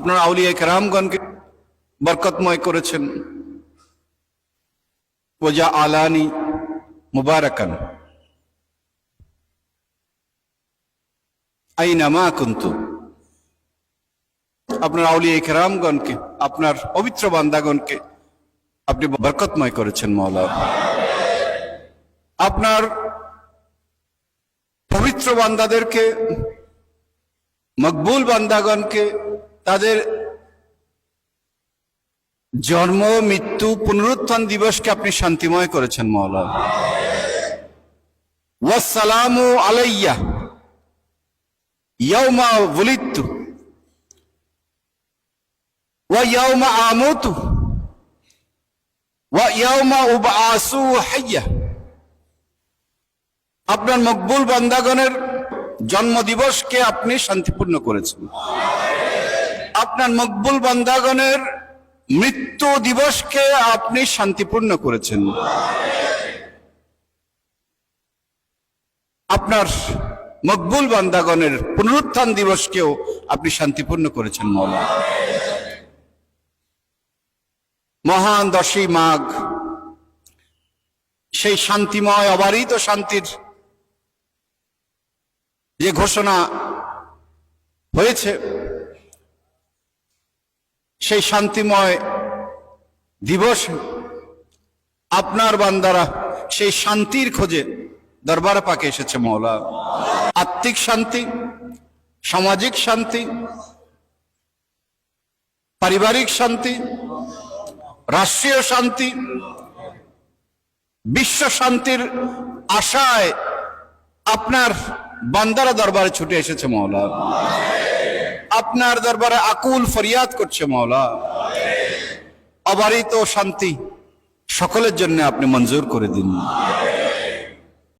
আপনার আউলিয়া কেরামগণকে বরকতময় করেছেন। ওজা আলানি মুবারাকান আইনামা কুনতু। আপনার আউলিয়া কেরামগণকে, আপনার পবিত্র বান্দাগণকে আপনি বরকতময় করেছেন মওলা। আপনার পবিত্র বান্দাদেরকে, মকবুল বান্দাগণকে তাদের জন্ম, মৃত্যু, পুনরুত্থান দিবসকে আপনি শান্তিময় করেছেন মওলা। ওয়াসসালামু আলাইয়া ইয়াউমা ওয়ালিদতু ওয়া ইয়াউমা আমুতু ওয়া ইয়াউমা উবআসু হাইয়া। আপনার মকবুল বান্দাগণের জন্ম দিবসকে আপনি শান্তিপূর্ণ করেছেন। আপনার মকবুল বান্দাগণের মৃত্যু দিবসকে আপনি শান্তিপূর্ণ করেছেন। আপনার মকবুল বান্দাগণের পুনরুত্থান দিবসকেও আপনি শান্তিপূর্ণ করেছেন মওলা। মহান 10ই মাঘ, সেই শান্তিময় অবারিত শান্তির যে ঘোষণা হয়েছে, সেই শান্তিময় দিবস আপনার বান্দারা সেই শান্তির খোঁজে দরবার পাকে এসেছে মওলা। আত্মিক শান্তি, সামাজিক শান্তি, পারিবারিক শান্তি, রাষ্ট্রীয় শান্তি, বিশ্ব শান্তির আশায় আপনার বান্দারা দরবারে ছুটে এসেছে মওলা। আপনার দরবারে আকুল ফরিয়াদ করছে মওলা। অবারিত শান্তি সকলের জন্য আপনি মঞ্জুর করে দিন।